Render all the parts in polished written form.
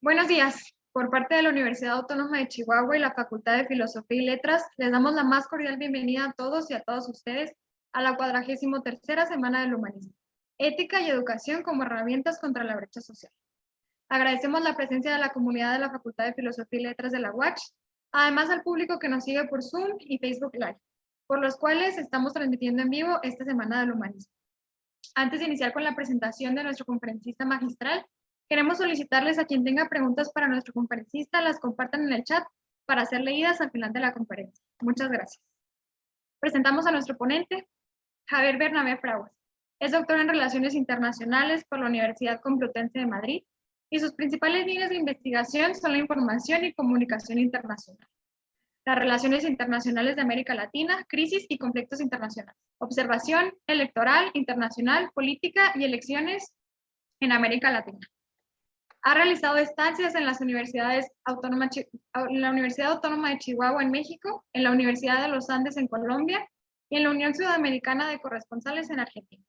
Buenos días. Por parte de la Universidad Autónoma de Chihuahua y la Facultad de Filosofía y Letras, les damos la más cordial bienvenida a todos y a todas ustedes a la 43ª Semana del Humanismo, Ética y Educación como herramientas contra la brecha social. Agradecemos la presencia de la comunidad de la Facultad de Filosofía y Letras de la UACH, además al público que nos sigue por Zoom y Facebook Live, por los cuales estamos transmitiendo en vivo esta Semana del Humanismo. Antes de iniciar con la presentación de nuestro conferencista magistral, queremos solicitarles a quien tenga preguntas para nuestro conferencista, las compartan en el chat para ser leídas al final de la conferencia. Muchas gracias. Presentamos a nuestro ponente, Javier Bernabé Fraguas. Es doctor en Relaciones Internacionales por la Universidad Complutense de Madrid y sus principales líneas de investigación son la información y comunicación internacional, las relaciones internacionales de América Latina, crisis y conflictos internacionales, observación electoral, internacional, política y elecciones en América Latina. Ha realizado estancias en las universidades en la Universidad Autónoma de Chihuahua en México, en la Universidad de los Andes en Colombia y en la Unión Sudamericana de Corresponsales en Argentina.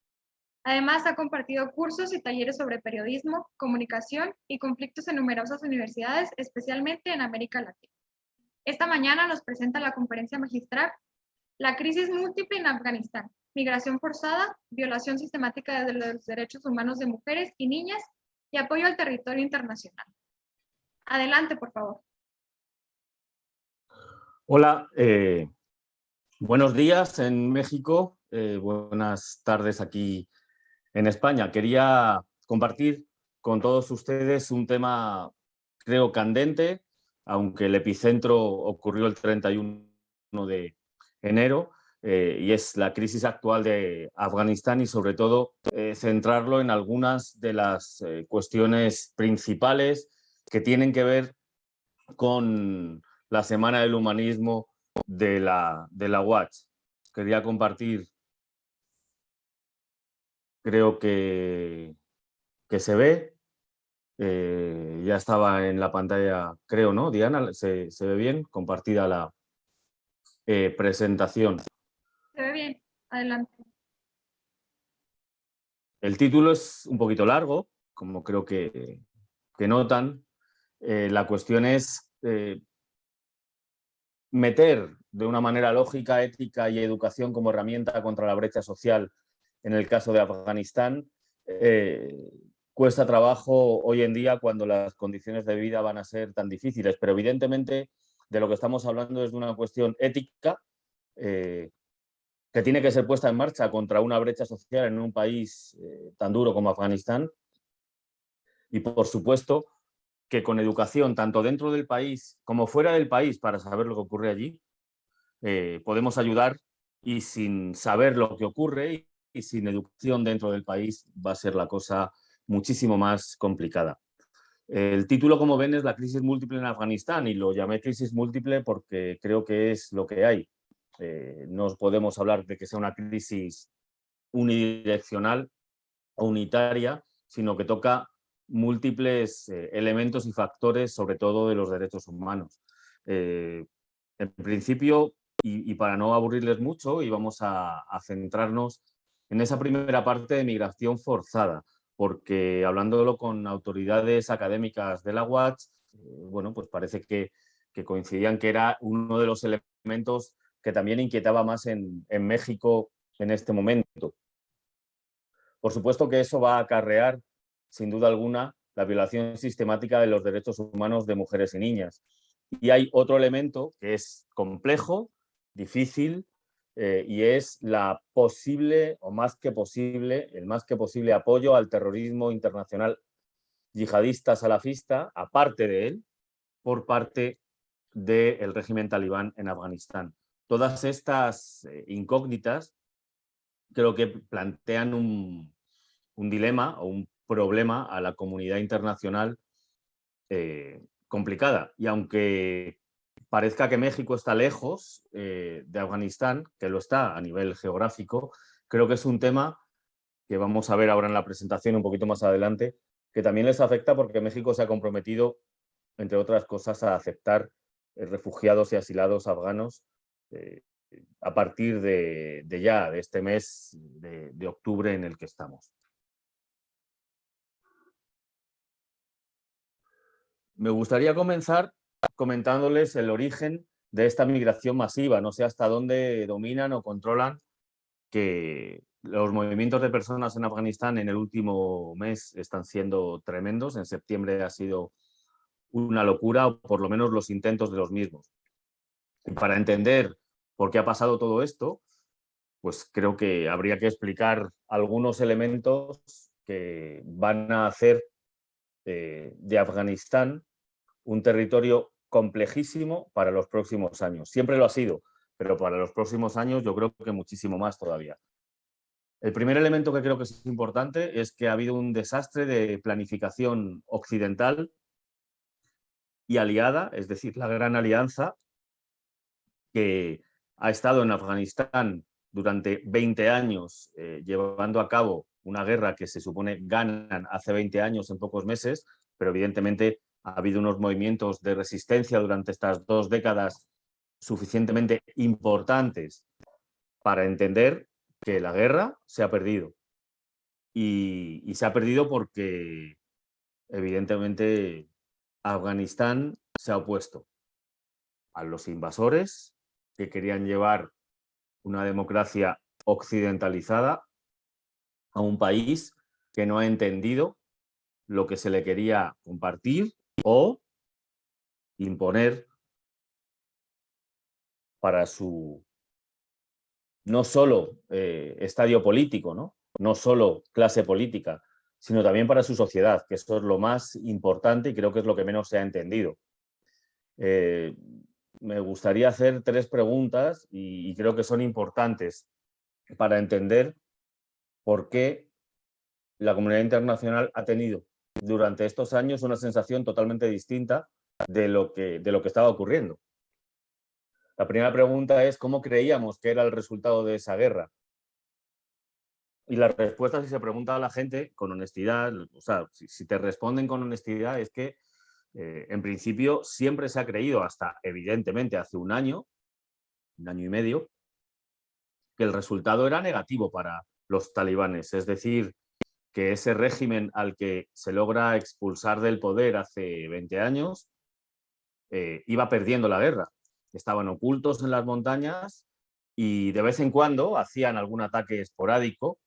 Además, ha compartido cursos y talleres sobre periodismo, comunicación y conflictos en numerosas universidades, especialmente en América Latina. Esta mañana nos presenta la conferencia magistral La crisis múltiple en Afganistán, migración forzada, violación sistemática de los derechos humanos de mujeres y niñas y apoyo al territorio internacional. Adelante, por favor. Hola, buenos días en México, buenas tardes aquí en España. Quería compartir con todos ustedes un tema, creo, candente, aunque el epicentro ocurrió el 31 de enero, y es la crisis actual de Afganistán y, sobre todo, centrarlo en algunas de las cuestiones principales que tienen que ver con la Semana del Humanismo de la UACH. Quería compartir, creo que se ve, ya estaba en la pantalla, creo, ¿no? Diana, ¿se ve bien? Compartida la presentación. Se ve bien, adelante. El título es un poquito largo, como creo que notan. La cuestión es meter de una manera lógica, ética y educación como herramienta contra la brecha social en el caso de Afganistán. Cuesta trabajo hoy en día cuando las condiciones de vida van a ser tan difíciles, pero evidentemente de lo que estamos hablando es de una cuestión ética que tiene que ser puesta en marcha contra una brecha social en un país tan duro como Afganistán. Y, por supuesto, que con educación, tanto dentro del país como fuera del país, para saber lo que ocurre allí, podemos ayudar, y sin saber lo que ocurre y sin educación dentro del país va a ser la cosa muchísimo más complicada. El título, como ven, es La crisis múltiple en Afganistán, y lo llamé crisis múltiple porque creo que es lo que hay. No podemos hablar de que sea una crisis unidireccional o unitaria, sino que toca múltiples elementos y factores, sobre todo de los derechos humanos. En principio, y para no aburrirles mucho, y vamos a centrarnos en esa primera parte de migración forzada, porque hablándolo con autoridades académicas de la UACH, bueno, pues parece que coincidían que era uno de los elementos que también inquietaba más en México en este momento. Por supuesto que eso va a acarrear, sin duda alguna, la violación sistemática de los derechos humanos de mujeres y niñas. Y hay otro elemento que es complejo, difícil, y es la posible, o más que posible, el más que posible apoyo al terrorismo internacional yihadista salafista, aparte de él, por parte del régimen talibán en Afganistán. Todas estas incógnitas creo que plantean un dilema o un problema a la comunidad internacional complicada. Y aunque parezca que México está lejos de Afganistán, que lo está a nivel geográfico, creo que es un tema que vamos a ver ahora en la presentación un poquito más adelante, que también les afecta porque México se ha comprometido, entre otras cosas, a aceptar refugiados y asilados afganos a partir de ya, de este mes de octubre en el que estamos. Me gustaría comenzar comentándoles el origen de esta migración masiva. No sé hasta dónde dominan o controlan que los movimientos de personas en Afganistán en el último mes están siendo tremendos. En septiembre ha sido una locura, o por lo menos los intentos de los mismos. Y para entender por qué ha pasado todo esto, pues creo que habría que explicar algunos elementos que van a hacer de Afganistán un territorio complejísimo para los próximos años. Siempre lo ha sido, pero para los próximos años yo creo que muchísimo más todavía. El primer elemento que creo que es importante es que ha habido un desastre de planificación occidental y aliada, es decir, la Gran Alianza, que ha estado en Afganistán durante 20 años llevando a cabo una guerra que se supone ganan hace 20 años en pocos meses, pero evidentemente ha habido unos movimientos de resistencia durante estas 2 décadas suficientemente importantes para entender que la guerra se ha perdido. Y se ha perdido porque, evidentemente, Afganistán se ha opuesto a los invasores que querían llevar una democracia occidentalizada a un país que no ha entendido lo que se le quería compartir o imponer para su no solo estadio político, no solo clase política, sino también para su sociedad, que eso es lo más importante y creo que es lo que menos se ha entendido. Me gustaría hacer 3 preguntas y creo que son importantes para entender por qué la comunidad internacional ha tenido durante estos años una sensación totalmente distinta de lo que estaba ocurriendo. La primera pregunta es ¿cómo creíamos que era el resultado de esa guerra? Y la respuesta, si se pregunta a la gente con honestidad, o sea, si te responden con honestidad, es que en principio siempre se ha creído, hasta evidentemente hace un año y medio, que el resultado era negativo para los talibanes. Es decir, que ese régimen al que se logra expulsar del poder hace 20 años iba perdiendo la guerra. Estaban ocultos en las montañas y de vez en cuando hacían algún ataque esporádico,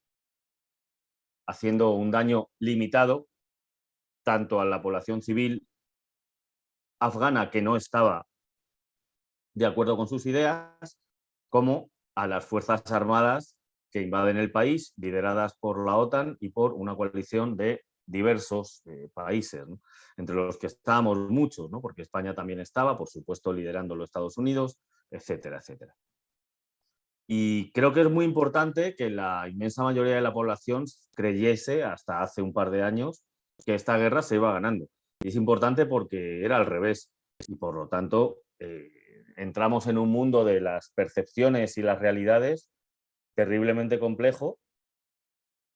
haciendo un daño limitado tanto a la población civil afgana que no estaba de acuerdo con sus ideas, como a las fuerzas armadas que invaden el país, lideradas por la OTAN y por una coalición de diversos países, ¿no? Entre los que estábamos muchos, ¿no? Porque España también estaba, por supuesto, liderando los Estados Unidos, etcétera, etcétera. Y creo que es muy importante que la inmensa mayoría de la población creyese, hasta hace un par de años, que esta guerra se iba ganando. Y es importante porque era al revés. Y por lo tanto, entramos en un mundo de las percepciones y las realidades terriblemente complejo,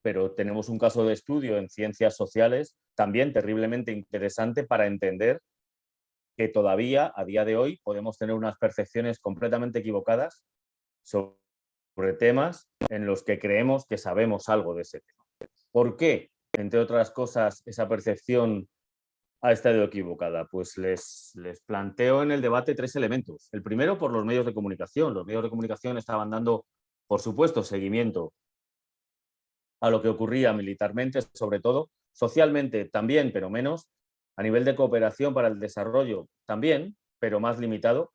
pero tenemos un caso de estudio en ciencias sociales también terriblemente interesante para entender que todavía, a día de hoy, podemos tener unas percepciones completamente equivocadas sobre temas en los que creemos que sabemos algo de ese tema. ¿Por qué, entre otras cosas, esa percepción ha estado equivocada? Pues les planteo en el debate 3 elementos. El primero, por los medios de comunicación. Los medios de comunicación estaban dando, por supuesto, seguimiento a lo que ocurría militarmente, sobre todo, socialmente también, pero menos, a nivel de cooperación para el desarrollo también, pero más limitado,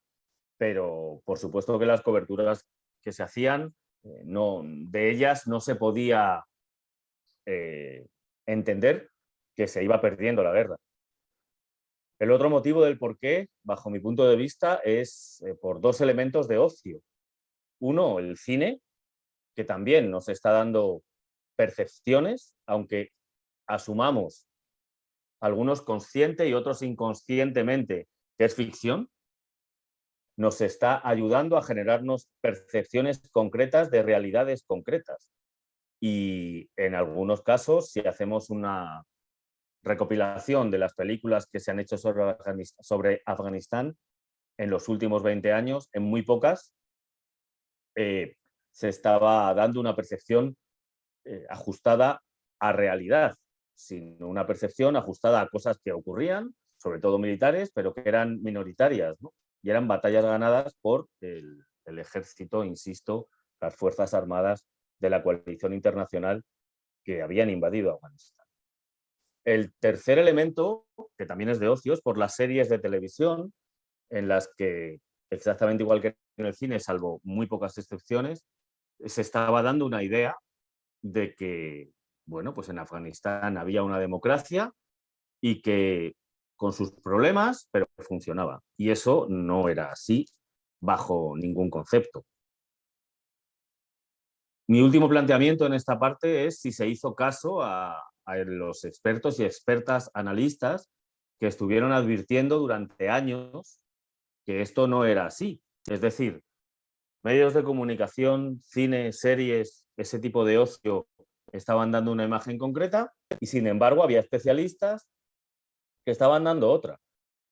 pero por supuesto que las coberturas que se hacían, de ellas no se podía entender que se iba perdiendo la guerra. El otro motivo del por qué, bajo mi punto de vista, es por 2 elementos de ocio. Uno, el cine, que también nos está dando percepciones, aunque asumamos algunos consciente y otros inconscientemente que es ficción, nos está ayudando a generarnos percepciones concretas de realidades concretas. Y en algunos casos, si hacemos una recopilación de las películas que se han hecho sobre Afganistán en los últimos 20 años, en muy pocas se estaba dando una percepción ajustada a realidad, sino una percepción ajustada a cosas que ocurrían, sobre todo militares, pero que eran minoritarias, ¿no? Y eran batallas ganadas por el ejército, insisto, las Fuerzas Armadas de la coalición internacional que habían invadido Afganistán. El tercer elemento, que también es de ocio, es por las series de televisión en las que, exactamente igual que en el cine, salvo muy pocas excepciones, se estaba dando una idea de que, bueno, pues en Afganistán había una democracia y que con sus problemas, pero funcionaba. Y eso no era así bajo ningún concepto. Mi último planteamiento en esta parte es si se hizo caso a los expertos y expertas analistas que estuvieron advirtiendo durante años que esto no era así. Es decir, medios de comunicación, cine, series, ese tipo de ocio estaban dando una imagen concreta y, sin embargo, había especialistas que estaban dando otra,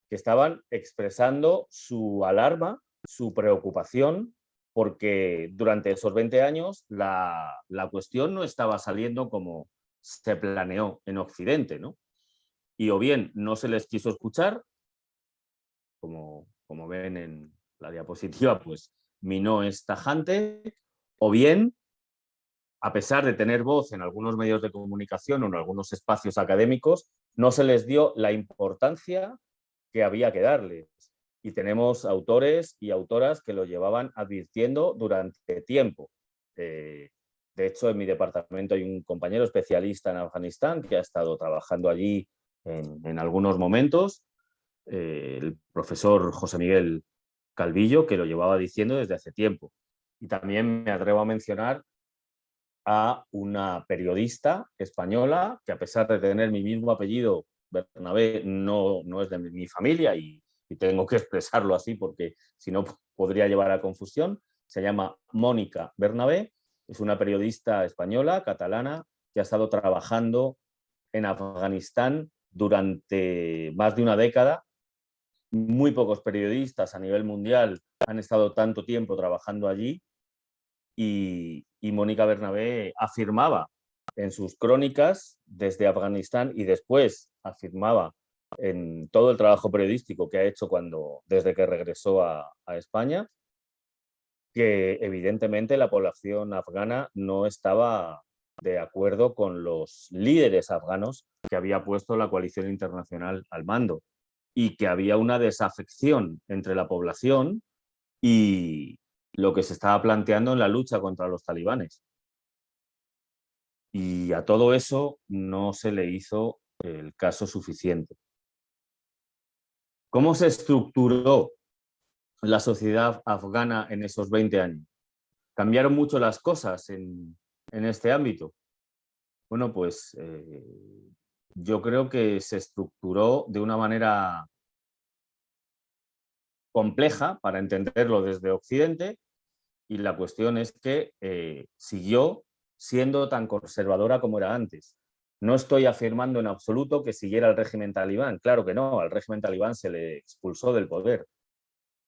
que estaban expresando su alarma, su preocupación, porque durante esos 20 años la cuestión no estaba saliendo como se planeó en Occidente, ¿no? Y o bien no se les quiso escuchar, como ven en la diapositiva, pues mi no es tajante, o bien, a pesar de tener voz en algunos medios de comunicación o en algunos espacios académicos, no se les dio la importancia que había que darles. Y tenemos autores y autoras que lo llevaban advirtiendo durante tiempo. De hecho, en mi departamento hay un compañero especialista en Afganistán que ha estado trabajando allí en algunos momentos, el profesor José Miguel Calvillo, que lo llevaba diciendo desde hace tiempo. Y también me atrevo a mencionar a una periodista española que, a pesar de tener mi mismo apellido, Bernabé, no es de mi familia y tengo que expresarlo así porque si no podría llevar a confusión. Se llama Mónica Bernabé, es una periodista española, catalana, que ha estado trabajando en Afganistán durante más de una década. Muy pocos periodistas a nivel mundial han estado tanto tiempo trabajando allí y Mónica Bernabé afirmaba en sus crónicas desde Afganistán y después afirmaba en todo el trabajo periodístico que ha hecho desde que regresó a España, que evidentemente la población afgana no estaba de acuerdo con los líderes afganos que había puesto la coalición internacional al mando y que había una desafección entre la población y lo que se estaba planteando en la lucha contra los talibanes. Y a todo eso no se le hizo el caso suficiente. ¿Cómo se estructuró la sociedad afgana en esos 20 años? ¿Cambiaron mucho las cosas en este ámbito? Bueno, pues yo creo que se estructuró de una manera compleja para entenderlo desde Occidente, y la cuestión es que siguió siendo tan conservadora como era antes. No estoy afirmando en absoluto que siguiera el régimen talibán, claro que no, al régimen talibán se le expulsó del poder,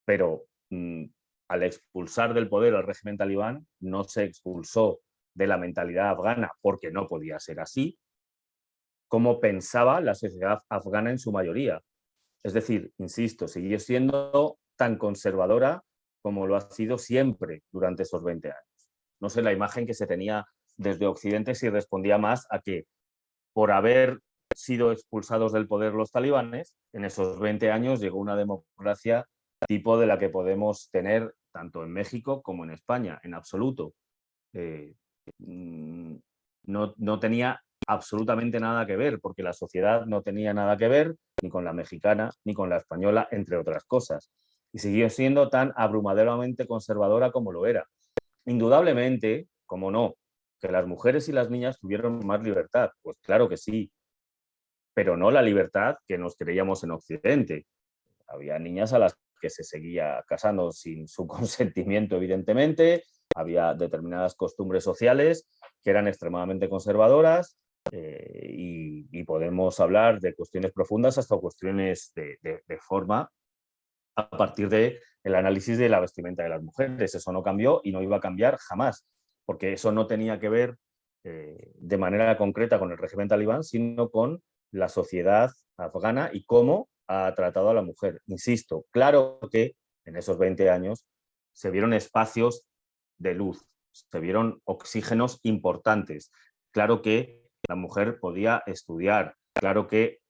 pero al expulsar del poder al régimen talibán no se expulsó de la mentalidad afgana, porque no podía ser así, como pensaba la sociedad afgana en su mayoría. Es decir, insisto, siguió siendo tan conservadora como lo ha sido siempre durante esos 20 años. No sé la imagen que se tenía desde Occidente si respondía más a que, por haber sido expulsados del poder los talibanes, en esos 20 años llegó una democracia tipo de la que podemos tener tanto en México como en España, en absoluto. No tenía absolutamente nada que ver, porque la sociedad no tenía nada que ver ni con la mexicana ni con la española, entre otras cosas. Y siguió siendo tan abrumadoramente conservadora como lo era. Indudablemente, como no, que las mujeres y las niñas tuvieron más libertad, pues claro que sí, pero no la libertad que nos creíamos en Occidente. Había niñas a las que se seguía casando sin su consentimiento, evidentemente, había determinadas costumbres sociales que eran extremadamente conservadoras, y podemos hablar de cuestiones profundas hasta cuestiones de forma a partir de el análisis de la vestimenta de las mujeres. Eso no cambió y no iba a cambiar jamás, porque eso no tenía que ver de manera concreta con el régimen talibán, sino con la sociedad afgana y cómo ha tratado a la mujer. Insisto, claro que en esos 20 años se vieron espacios de luz, se vieron oxígenos importantes. Claro que la mujer podía estudiar, claro que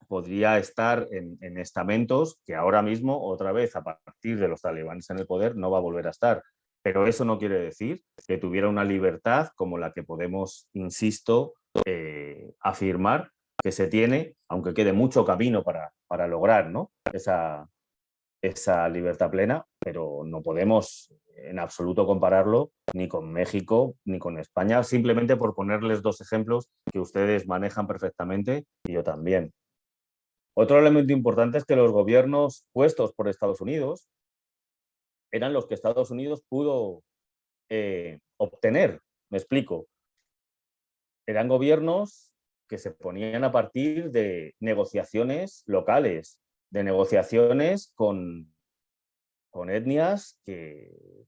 podría estar en estamentos que ahora mismo, otra vez, a partir de los talibanes en el poder, no va a volver a estar. Pero eso no quiere decir que tuviera una libertad como la que podemos, insisto, afirmar que se tiene, aunque quede mucho camino para lograr, ¿no? esa libertad plena, pero no podemos en absoluto compararlo ni con México ni con España, simplemente por ponerles dos ejemplos que ustedes manejan perfectamente y yo también. Otro elemento importante es que los gobiernos puestos por Estados Unidos eran los que Estados Unidos pudo obtener. Me explico. Eran gobiernos que se ponían a partir de negociaciones locales, de negociaciones con etnias que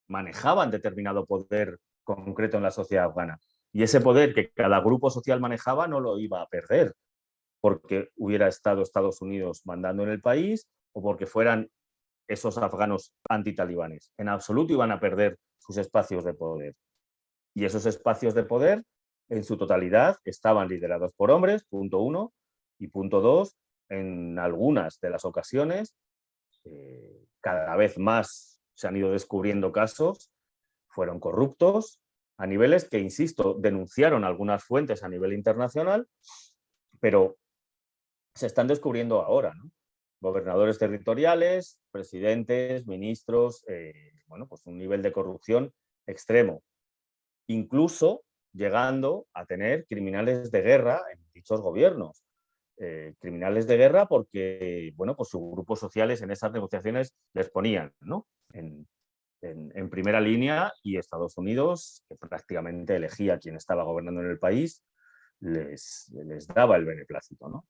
manejaban determinado poder concreto en la sociedad afgana. Y ese poder que cada grupo social manejaba no lo iba a perder porque hubiera estado Estados Unidos mandando en el país o porque fueran esos afganos antitalibanes. En absoluto iban a perder sus espacios de poder. Y esos espacios de poder, en su totalidad, estaban liderados por hombres, punto uno, y punto dos, en algunas de las ocasiones, cada vez más se han ido descubriendo casos, fueron corruptos a niveles que, insisto, denunciaron algunas fuentes a nivel internacional, pero se están descubriendo ahora, ¿no? Gobernadores territoriales, presidentes, ministros, bueno, pues un nivel de corrupción extremo, incluso llegando a tener criminales de guerra en dichos gobiernos. Criminales de guerra porque, bueno, pues sus grupos sociales en esas negociaciones les ponían, ¿no? En primera línea, y Estados Unidos, que prácticamente elegía a quien estaba gobernando en el país, les daba el beneplácito, ¿no?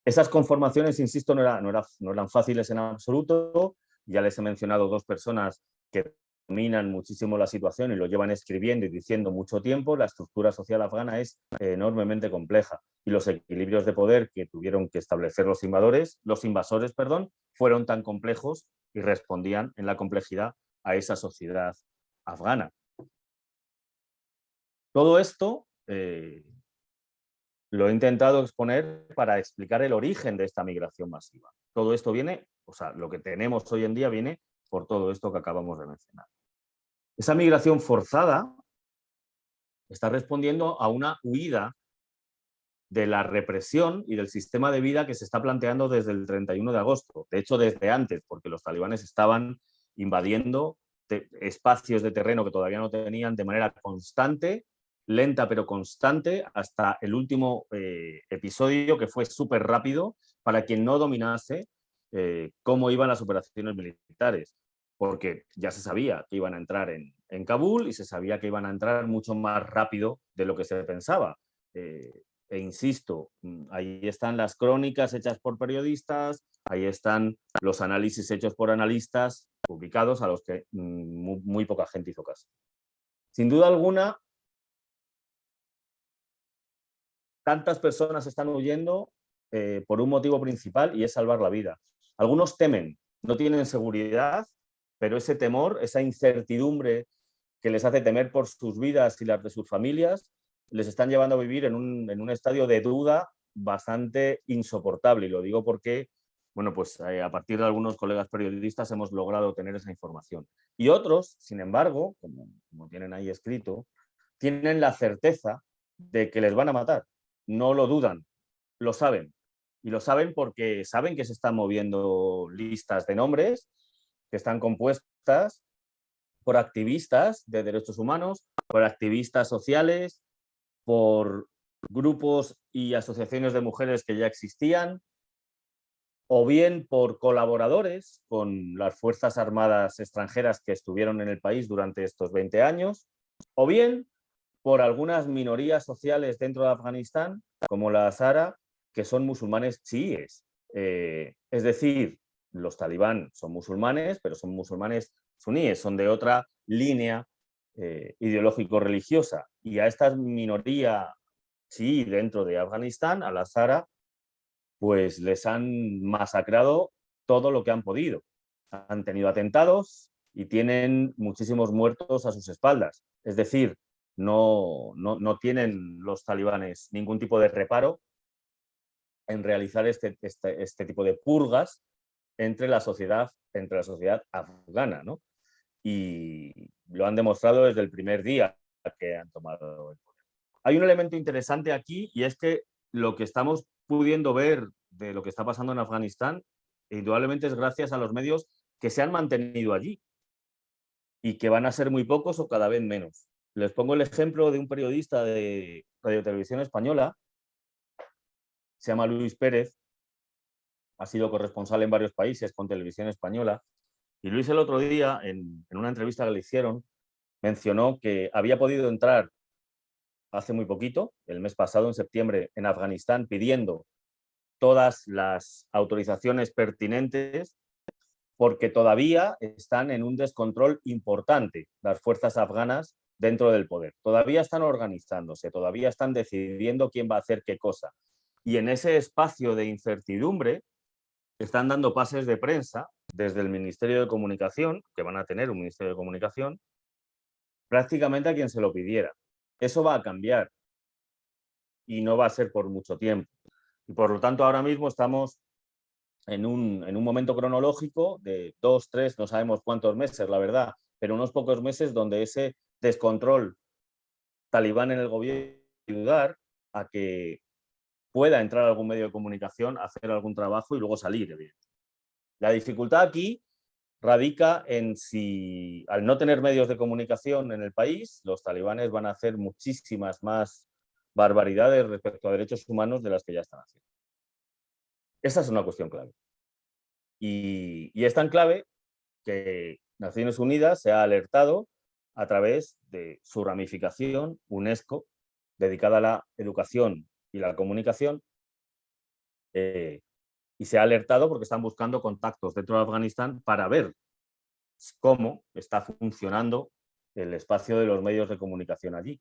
Esas conformaciones, insisto, no eran fáciles en absoluto. Ya les he mencionado dos personas que dominan muchísimo la situación y lo llevan escribiendo y diciendo mucho tiempo. La estructura social afgana es enormemente compleja y los equilibrios de poder que tuvieron que establecer los invasores, fueron tan complejos y respondían en la complejidad a esa sociedad afgana. Todo esto lo he intentado exponer para explicar el origen de esta migración masiva. Todo esto viene, o sea, lo que tenemos hoy en día viene por todo esto que acabamos de mencionar. Esa migración forzada está respondiendo a una huida de la represión y del sistema de vida que se está planteando desde el 31 de agosto. De hecho, desde antes, porque los talibanes estaban invadiendo espacios de terreno que todavía no tenían de manera constante, lenta pero constante, hasta el último episodio que fue súper rápido para quien no dominase cómo iban las operaciones militares, porque ya se sabía que iban a entrar en Kabul y se sabía que iban a entrar mucho más rápido de lo que se pensaba. E insisto, ahí están las crónicas hechas por periodistas, ahí están los análisis hechos por analistas publicados a los que muy poca gente hizo caso. Sin duda alguna, tantas personas están huyendo por un motivo principal y es salvar la vida. Algunos temen, no tienen seguridad, pero ese temor, esa incertidumbre que les hace temer por sus vidas y las de sus familias, les están llevando a vivir en un estadio de duda bastante insoportable. Y lo digo porque, bueno, pues a partir de algunos colegas periodistas hemos logrado tener esa información. Y otros, sin embargo, como tienen ahí escrito, tienen la certeza de que les van a matar. No lo dudan, lo saben. Y lo saben porque saben que se están moviendo listas de nombres que están compuestas por activistas de derechos humanos, por activistas sociales, por grupos y asociaciones de mujeres que ya existían, o bien por colaboradores con las Fuerzas Armadas extranjeras que estuvieron en el país durante estos 20 años, o bien por algunas minorías sociales dentro de Afganistán, como la Hazara, que son musulmanes chiíes. Es decir, los talibán son musulmanes, pero son musulmanes suníes, son de otra línea ideológico-religiosa. Y a esta minoría chií dentro de Afganistán, a la Hazara, pues les han masacrado todo lo que han podido. Han tenido atentados y tienen muchísimos muertos a sus espaldas. Es decir, no tienen los talibanes ningún tipo de reparo en realizar este tipo de purgas entre la sociedad afgana, ¿no? Y lo han demostrado desde el primer día que han tomado el poder. Hay un elemento interesante aquí, y es que lo que estamos pudiendo ver de lo que está pasando en Afganistán, indudablemente es gracias a los medios que se han mantenido allí y que van a ser muy pocos o cada vez menos. Les pongo el ejemplo de un periodista de Radio Televisión Española, se llama Luis Pérez, ha sido corresponsal en varios países con Televisión Española, y Luis el otro día, en una entrevista que le hicieron, mencionó que había podido entrar hace muy poquito, el mes pasado, en septiembre, en Afganistán, pidiendo todas las autorizaciones pertinentes, porque todavía están en un descontrol importante las fuerzas afganas dentro del poder. Todavía están organizándose, todavía están decidiendo quién va a hacer qué cosa. Y en ese espacio de incertidumbre están dando pases de prensa desde el Ministerio de Comunicación, que van a tener un Ministerio de Comunicación, prácticamente a quien se lo pidiera. Eso va a cambiar y no va a ser por mucho tiempo. Y por lo tanto, ahora mismo estamos en un momento cronológico de 2, 3, no sabemos cuántos meses, la verdad, pero unos pocos meses donde ese descontrol talibán en el gobierno va a ayudar a que pueda entrar a algún medio de comunicación, hacer algún trabajo y luego salir. La dificultad aquí radica en si, al no tener medios de comunicación en el país, los talibanes van a hacer muchísimas más barbaridades respecto a derechos humanos de las que ya están haciendo. Esa es una cuestión clave. Y es tan clave que Naciones Unidas se ha alertado a través de su ramificación, UNESCO, dedicada a la educación y la comunicación, y se ha alertado porque están buscando contactos dentro de Afganistán para ver cómo está funcionando el espacio de los medios de comunicación allí.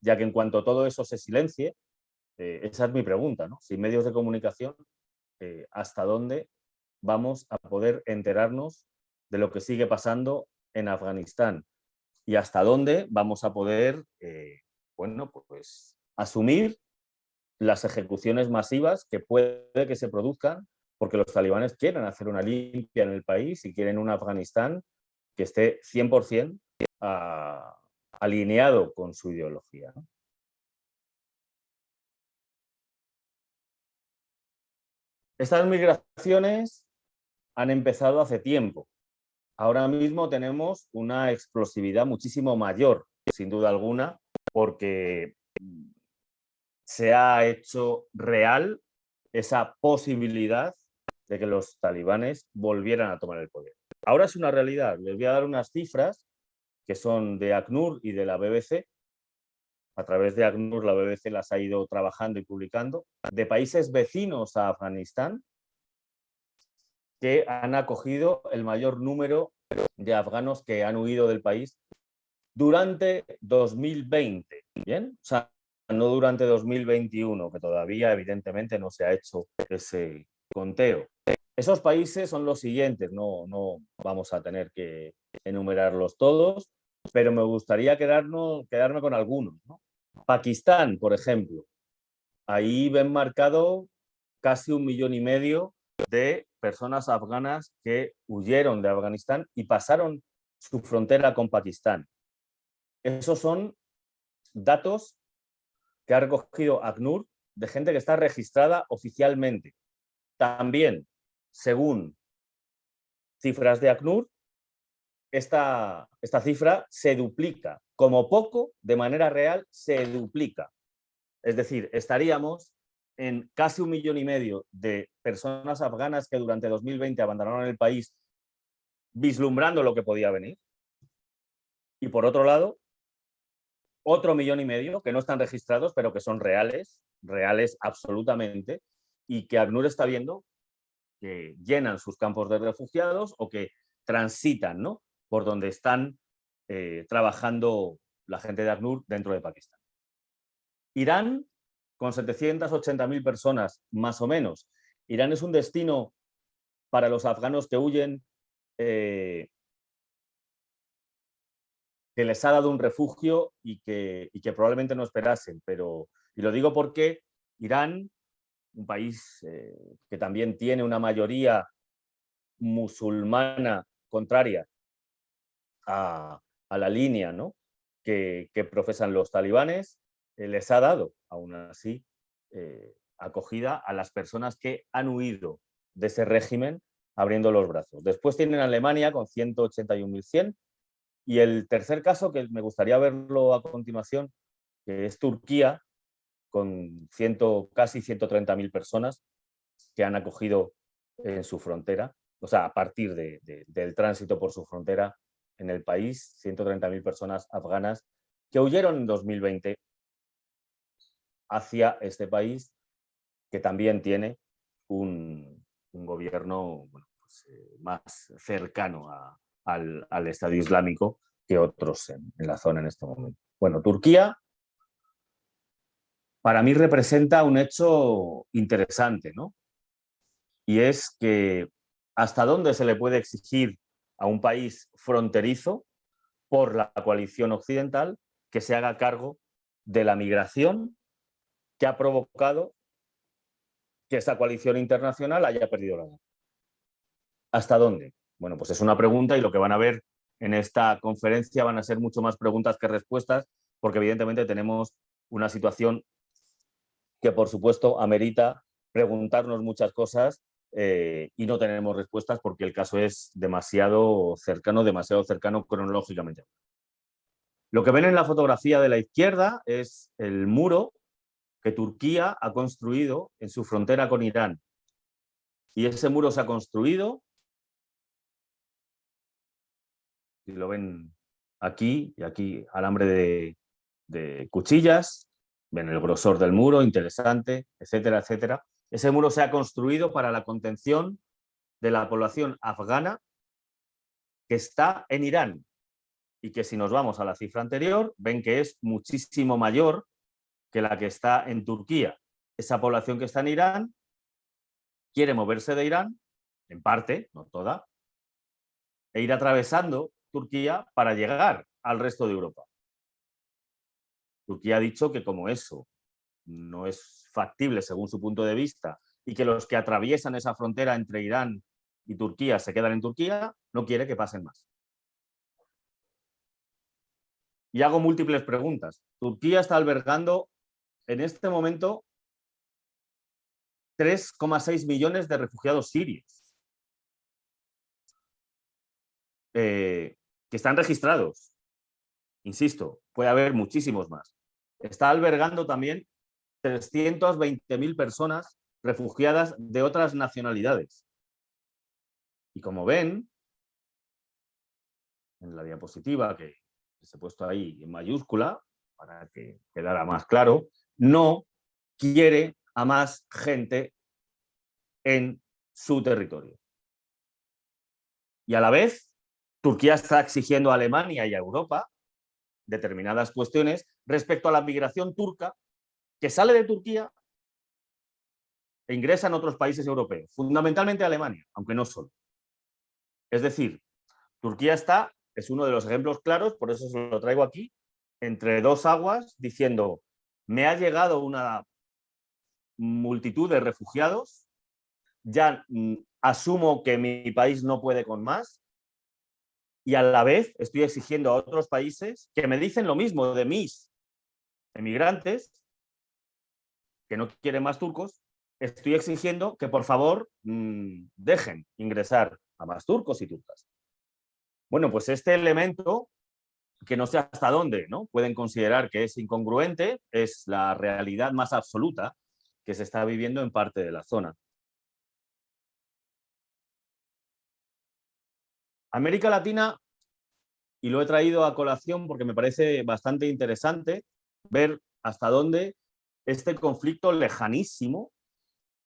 Ya que en cuanto todo eso se silencie, esa es mi pregunta, ¿no? Si medios de comunicación, ¿hasta dónde vamos a poder enterarnos de lo que sigue pasando en Afganistán? Y hasta dónde vamos a poder, bueno, pues asumir las ejecuciones masivas que puede que se produzcan porque los talibanes quieren hacer una limpia en el país y quieren un Afganistán que esté 100% alineado con su ideología, ¿no? Estas migraciones han empezado hace tiempo. Ahora mismo tenemos una explosividad muchísimo mayor, sin duda alguna, porque se ha hecho real esa posibilidad de que los talibanes volvieran a tomar el poder. Ahora es una realidad. Les voy a dar unas cifras que son de ACNUR y de la BBC. A través de ACNUR la BBC las ha ido trabajando y publicando, de países vecinos a Afganistán que han acogido el mayor número de afganos que han huido del país durante 2020, ¿bien? O sea, no durante 2021, que todavía evidentemente no se ha hecho ese conteo. Esos países son los siguientes, no vamos a tener que enumerarlos todos, pero me gustaría quedarme con algunos, ¿no? Pakistán, por ejemplo, ahí ven marcado casi 1,5 millones de personas afganas que huyeron de Afganistán y pasaron su frontera con Pakistán. Esos son datos que ha recogido ACNUR de gente que está registrada oficialmente. También, según cifras de ACNUR, esta cifra se duplica. Como poco, de manera real, se duplica. Es decir, estaríamos en casi 1,5 millones de personas afganas que durante 2020 abandonaron el país vislumbrando lo que podía venir. Y por otro lado, otro 1,5 millones que no están registrados, pero que son reales absolutamente, y que ACNUR está viendo que llenan sus campos de refugiados o que transitan, ¿no?, por donde están trabajando la gente de ACNUR dentro de Pakistán. Irán, con 780.000 personas, más o menos. Irán es un destino para los afganos que huyen, que les ha dado un refugio y que probablemente no esperasen. Y lo digo porque Irán, un país que también tiene una mayoría musulmana contraria a la línea, ¿no?, que profesan los talibanes, les ha dado, aún así, acogida a las personas que han huido de ese régimen abriendo los brazos. Después tienen Alemania con 181.100 y el tercer caso, que me gustaría verlo a continuación, que es Turquía, con casi 130.000 personas que han acogido en su frontera, o sea, a partir del tránsito por su frontera en el país, 130.000 personas afganas que huyeron en 2020 hacia este país, que también tiene un gobierno, bueno, pues, más cercano al Estado Islámico que otros en la zona en este momento. Bueno, Turquía para mí representa un hecho interesante, ¿no? Y es que hasta dónde se le puede exigir a un país fronterizo por la coalición occidental que se haga cargo de la migración que ha provocado que esta coalición internacional haya perdido la guerra. ¿Hasta dónde? Bueno, pues es una pregunta y lo que van a ver en esta conferencia van a ser mucho más preguntas que respuestas, porque evidentemente tenemos una situación que, por supuesto, amerita preguntarnos muchas cosas y no tenemos respuestas porque el caso es demasiado cercano cronológicamente. Lo que ven en la fotografía de la izquierda es el muro que Turquía ha construido en su frontera con Irán. Y ese muro se ha construido, si lo ven aquí, y aquí alambre de cuchillas, ven el grosor del muro, interesante, etcétera, etcétera. Ese muro se ha construido para la contención de la población afgana que está en Irán y que, si nos vamos a la cifra anterior, ven que es muchísimo mayor que la que está en Turquía. Esa población que está en Irán quiere moverse de Irán, en parte, no toda, e ir atravesando Turquía para llegar al resto de Europa. Turquía ha dicho que como eso no es factible según su punto de vista y que los que atraviesan esa frontera entre Irán y Turquía se quedan en Turquía, no quiere que pasen más. Y hago múltiples preguntas. Turquía está albergando en este momento 3,6 millones de refugiados sirios que están registrados. Insisto, puede haber muchísimos más. Está albergando también 320.000 personas refugiadas de otras nacionalidades. Y como ven, en la diapositiva que se ha puesto ahí en mayúscula, para que quedara más claro, no quiere a más gente en su territorio. Y a la vez, Turquía está exigiendo a Alemania y a Europa determinadas cuestiones respecto a la migración turca que sale de Turquía e ingresa en otros países europeos, fundamentalmente Alemania, aunque no solo. Es decir, Turquía es uno de los ejemplos claros, por eso se lo traigo aquí, entre dos aguas, diciendo, me ha llegado una multitud de refugiados, ya asumo que mi país no puede con más, y a la vez estoy exigiendo a otros países que me dicen lo mismo de mis emigrantes, que no quieren más turcos, estoy exigiendo que por favor dejen ingresar a más turcos y turcas. Bueno, pues este elemento, que no sé hasta dónde, ¿no?, pueden considerar que es incongruente, es la realidad más absoluta que se está viviendo en parte de la zona. América Latina, y lo he traído a colación porque me parece bastante interesante ver hasta dónde este conflicto lejanísimo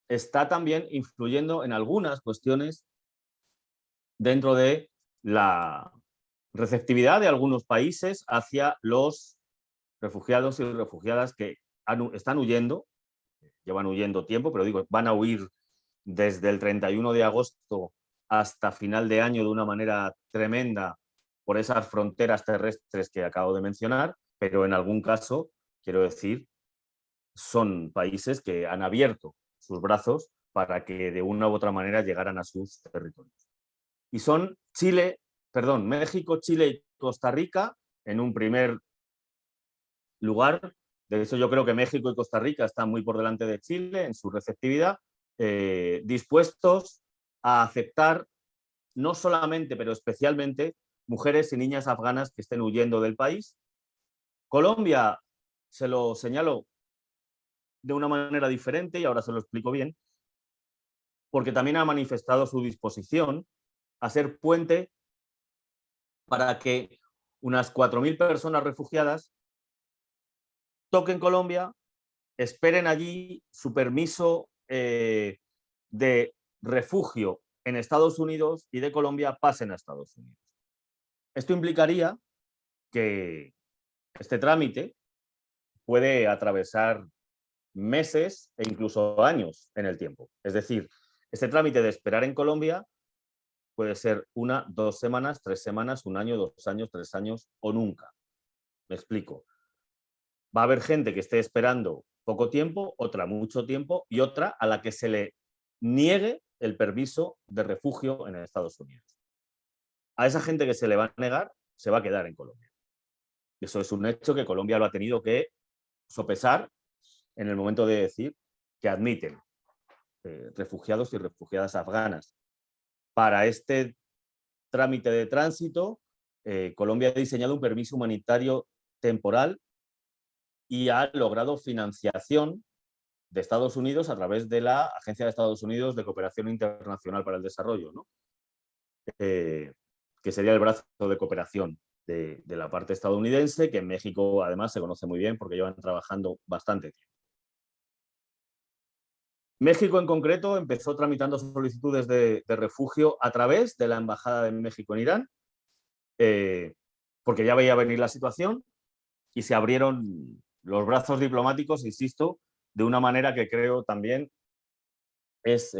está también influyendo en algunas cuestiones dentro de la receptividad de algunos países hacia los refugiados y refugiadas que están huyendo, llevan huyendo tiempo, pero digo, van a huir desde el 31 de agosto hasta final de año de una manera tremenda por esas fronteras terrestres que acabo de mencionar, pero en algún caso, quiero decir, son países que han abierto sus brazos para que de una u otra manera llegaran a sus territorios. Y son México, Chile y Costa Rica en un primer lugar. De hecho, yo creo que México y Costa Rica están muy por delante de Chile en su receptividad, dispuestos a aceptar no solamente, pero especialmente, mujeres y niñas afganas que estén huyendo del país. Colombia, se lo señalo de una manera diferente y ahora se lo explico bien, porque también ha manifestado su disposición a ser puente para que unas 4.000 personas refugiadas toquen Colombia, esperen allí su permiso de refugio en Estados Unidos y de Colombia pasen a Estados Unidos. Esto implicaría que este trámite puede atravesar meses e incluso años en el tiempo. Es decir, este trámite de esperar en Colombia puede ser 1, 2 semanas, 3 semanas, 1 año, 2 años, 3 años o nunca. Me explico. Va a haber gente que esté esperando poco tiempo, otra mucho tiempo y otra a la que se le niegue el permiso de refugio en Estados Unidos. A esa gente que se le va a negar, se va a quedar en Colombia. Eso es un hecho que Colombia lo ha tenido que sopesar en el momento de decir que admiten refugiados y refugiadas afganas. Para este trámite de tránsito, Colombia ha diseñado un permiso humanitario temporal y ha logrado financiación de Estados Unidos a través de la Agencia de Estados Unidos de Cooperación Internacional para el Desarrollo, ¿no? Que sería el brazo de cooperación de la parte estadounidense, que en México además se conoce muy bien porque llevan trabajando bastante tiempo. México en concreto empezó tramitando solicitudes de refugio a través de la Embajada de México en Irán, porque ya veía venir la situación y se abrieron los brazos diplomáticos, insisto, de una manera que creo también es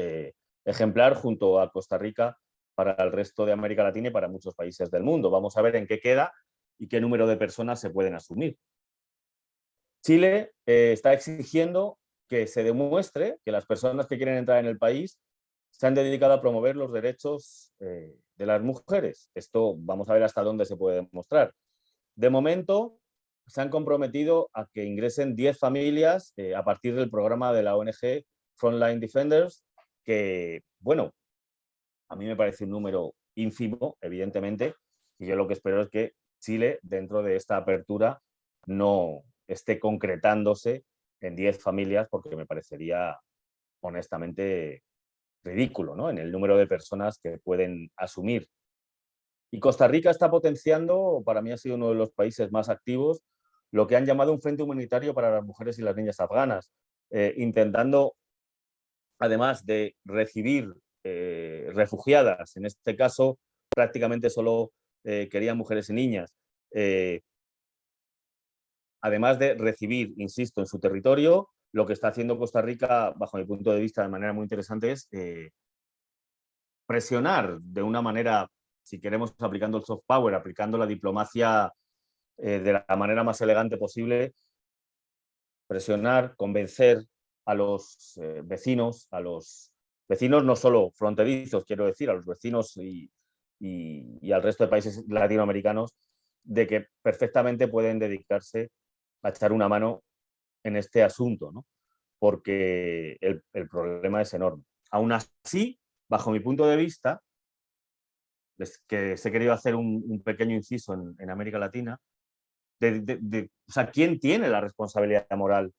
ejemplar junto a Costa Rica para el resto de América Latina y para muchos países del mundo. Vamos a ver en qué queda y qué número de personas se pueden asumir. Chile está exigiendo que se demuestre que las personas que quieren entrar en el país se han dedicado a promover los derechos de las mujeres. Esto vamos a ver hasta dónde se puede demostrar. De momento, se han comprometido a que ingresen 10 familias a partir del programa de la ONG Frontline Defenders, que, bueno, a mí me parece un número ínfimo, evidentemente, y yo lo que espero es que Chile, dentro de esta apertura, no esté concretándose en 10 familias, porque me parecería honestamente ridículo, ¿no?, en el número de personas que pueden asumir. Y Costa Rica está potenciando, para mí ha sido uno de los países más activos, lo que han llamado un frente humanitario para las mujeres y las niñas afganas, intentando, además de recibir refugiadas, en este caso prácticamente solo querían mujeres y niñas, además de recibir, insisto, en su territorio, lo que está haciendo Costa Rica, bajo mi punto de vista, de manera muy interesante, es presionar de una manera, si queremos, aplicando el soft power, aplicando la diplomacia de la manera más elegante posible, presionar, convencer a los vecinos no solo fronterizos, quiero decir, a los vecinos y al resto de países latinoamericanos, de que perfectamente pueden dedicarse a echar una mano en este asunto, ¿no? Porque el problema es enorme. Aún así, bajo mi punto de vista, que se he querido hacer un pequeño inciso en América Latina, o sea, ¿quién tiene la responsabilidad moral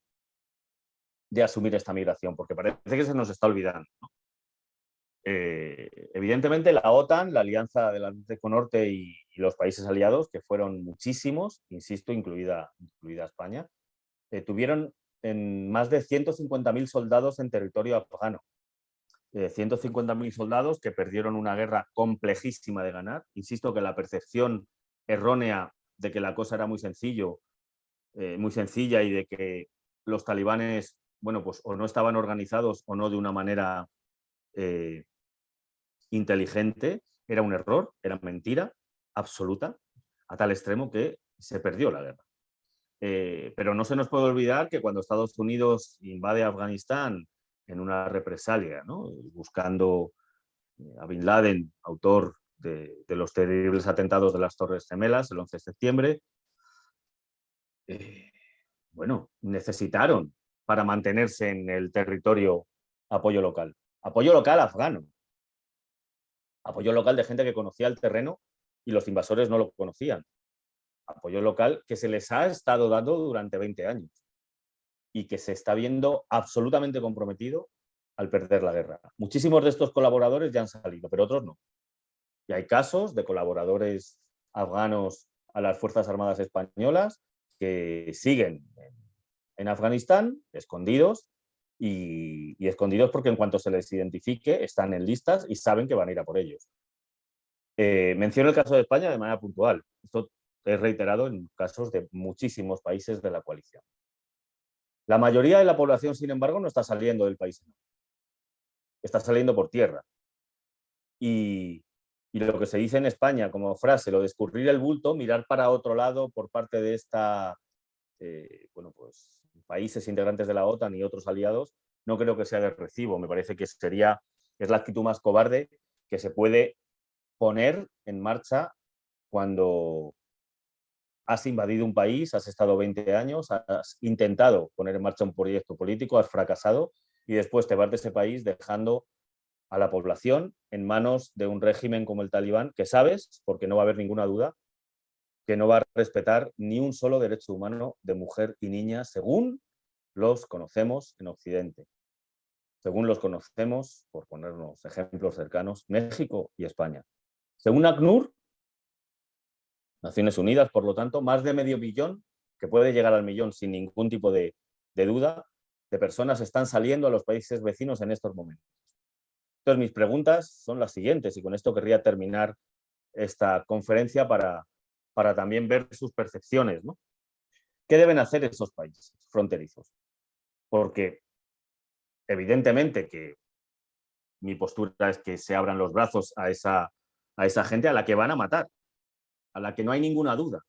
de asumir esta migración? Porque parece que se nos está olvidando, ¿no? Evidentemente la OTAN, la Alianza del Atlántico Norte y los países aliados, que fueron muchísimos, insisto, incluida España, tuvieron en más de 150.000 soldados en territorio afgano. 150.000 soldados que perdieron una guerra complejísima de ganar. Insisto que la percepción errónea de que la cosa era muy sencilla y de que los talibanes, bueno, pues o no estaban organizados o no de una manera inteligente, era un error, era mentira absoluta, a tal extremo que se perdió la guerra. Pero no se nos puede olvidar que cuando Estados Unidos invade Afganistán en una represalia, ¿no?, buscando a Bin Laden, autor de los terribles atentados de las Torres Gemelas el 11 de septiembre, bueno, necesitaron para mantenerse en el territorio apoyo local afgano, apoyo local de gente que conocía el terreno y los invasores no lo conocían, apoyo local que se les ha estado dando durante 20 años y que se está viendo absolutamente comprometido al perder la guerra. Muchísimos de estos colaboradores ya han salido, pero otros no. Y hay casos de colaboradores afganos a las Fuerzas Armadas españolas que siguen en Afganistán, escondidos, y escondidos porque en cuanto se les identifique están en listas y saben que van a ir a por ellos. Menciono el caso de España de manera puntual. Esto es reiterado en casos de muchísimos países de la coalición. La mayoría de la población, sin embargo, no está saliendo del país. Está saliendo por tierra. Y lo que se dice en España como frase, lo de escurrir el bulto, mirar para otro lado por parte de bueno, pues, países integrantes de la OTAN y otros aliados, no creo que sea de recibo. Me parece que es la actitud más cobarde que se puede poner en marcha cuando has invadido un país, has estado 20 años, has intentado poner en marcha un proyecto político, has fracasado y después te vas de ese país dejando a la población en manos de un régimen como el talibán, que sabes, porque no va a haber ninguna duda, que no va a respetar ni un solo derecho humano de mujer y niña, según los conocemos en Occidente. Según los conocemos, por ponernos ejemplos cercanos, México y España. Según ACNUR, Naciones Unidas, por lo tanto, más de 500.000, que puede llegar al 1.000.000 sin ningún tipo de duda, de personas están saliendo a los países vecinos en estos momentos. Entonces, mis preguntas son las siguientes, y con esto querría terminar esta conferencia para también ver sus percepciones, ¿no? ¿Qué deben hacer esos países fronterizos? Porque evidentemente que mi postura es que se abran los brazos a esa gente a la que van a matar, a la que no hay ninguna duda.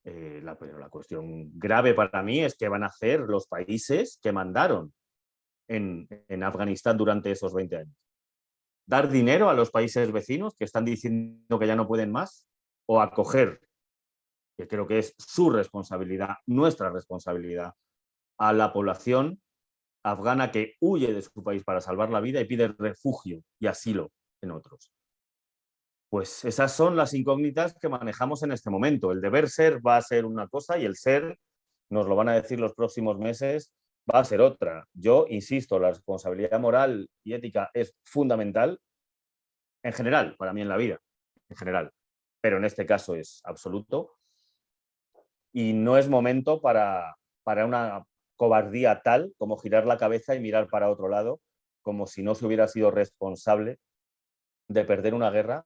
Pero la cuestión grave para mí es qué van a hacer los países que mandaron en Afganistán durante esos 20 años. ¿Dar dinero a los países vecinos que están diciendo que ya no pueden más? ¿O acoger, que creo que es su responsabilidad, nuestra responsabilidad, a la población afgana que huye de su país para salvar la vida y pide refugio y asilo en otros? Pues esas son las incógnitas que manejamos en este momento. El deber ser va a ser una cosa y el ser, nos lo van a decir los próximos meses, va a ser otra. Yo insisto, la responsabilidad moral y ética es fundamental en general, para mí en la vida, en general, pero en este caso es absoluto y no es momento para una cobardía tal como girar la cabeza y mirar para otro lado, como si no se hubiera sido responsable de perder una guerra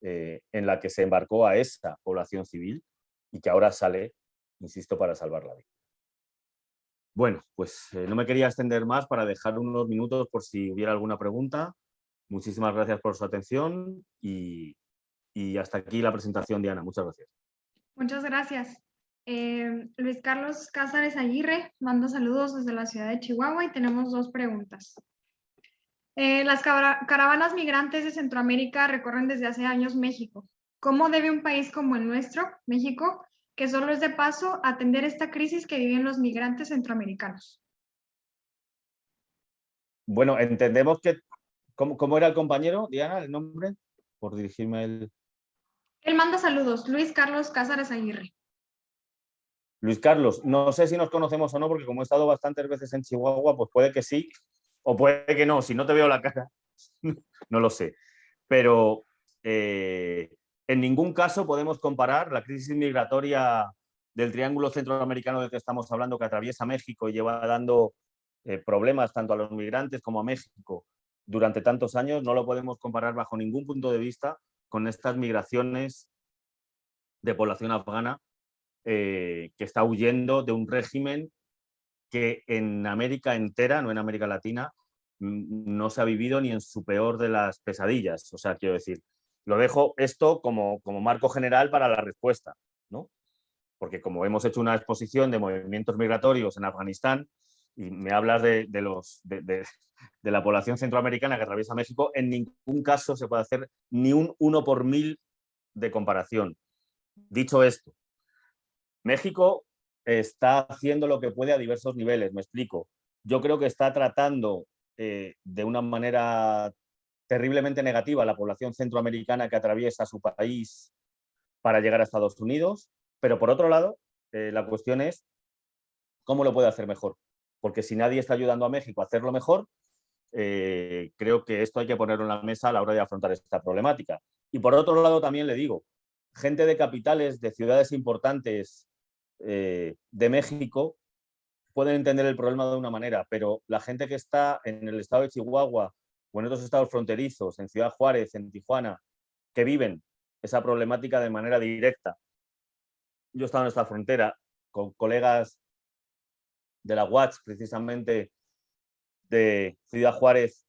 en la que se embarcó a esa población civil y que ahora sale, insisto, para salvar la vida. Bueno, pues no me quería extender más para dejar unos minutos por si hubiera alguna pregunta. Muchísimas gracias por su atención y hasta aquí la presentación, Diana. Muchas gracias. Muchas gracias. Luis Carlos Cázares Aguirre manda saludos desde la ciudad de Chihuahua y tenemos 2 preguntas. Las caravanas migrantes de Centroamérica recorren desde hace años México. ¿Cómo debe un país como el nuestro, México, que solo es de paso, atender esta crisis que viven los migrantes centroamericanos? Bueno, entendemos que... ¿Cómo era el compañero, Diana, el nombre? Por dirigirme el... Él manda saludos, Luis Carlos Cázares Aguirre. Luis Carlos, no sé si nos conocemos o no, porque como he estado bastantes veces en Chihuahua, pues puede que sí o puede que no. Si no te veo la cara, no lo sé. Pero en ningún caso podemos comparar la crisis migratoria del triángulo centroamericano del que estamos hablando, que atraviesa México y lleva dando problemas tanto a los migrantes como a México durante tantos años, no lo podemos comparar bajo ningún punto de vista con estas migraciones de población afgana que está huyendo de un régimen que en América entera, no en América Latina, no se ha vivido ni en su peor de las pesadillas. O sea, quiero decir, lo dejo esto como marco general para la respuesta, ¿no? Porque como hemos hecho una exposición de movimientos migratorios en Afganistán y me hablas de la población centroamericana que atraviesa México, en ningún caso se puede hacer ni un 1 por 1000 de comparación. Dicho esto, México está haciendo lo que puede a diversos niveles, me explico. Yo creo que está tratando de una manera terriblemente negativa a la población centroamericana que atraviesa su país para llegar a Estados Unidos, pero por otro lado, la cuestión es cómo lo puede hacer mejor. Porque si nadie está ayudando a México a hacerlo mejor, creo que esto hay que ponerlo en la mesa a la hora de afrontar esta problemática. Y por otro lado, también le digo, gente de capitales, de ciudades importantes de México, pueden entender el problema de una manera, pero la gente que está en el estado de Chihuahua o en otros estados fronterizos, en Ciudad Juárez, en Tijuana, que viven esa problemática de manera directa. Yo he estado en esta frontera con colegas de la UACH, precisamente de Ciudad Juárez,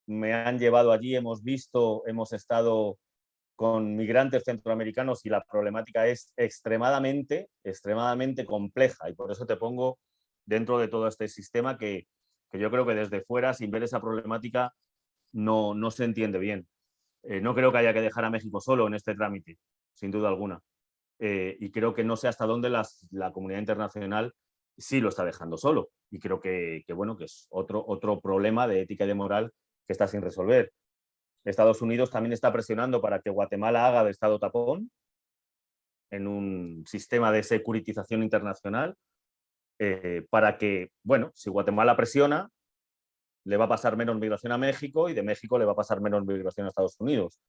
me han llevado allí, hemos visto, hemos estado con migrantes centroamericanos y la problemática es extremadamente compleja y por eso te pongo dentro de todo este sistema que yo creo que desde fuera, sin ver esa problemática, no se entiende bien. No creo que haya que dejar a México solo en este trámite, sin duda alguna. Y creo que no sé hasta dónde la comunidad internacional sí lo está dejando solo. Y creo que bueno, que es otro problema de ética y de moral que está sin resolver. Estados Unidos también está presionando para que Guatemala haga de Estado tapón en un sistema de securitización internacional para que, bueno, si Guatemala presiona, le va a pasar menos migración a México y de México le va a pasar menos migración a Estados Unidos.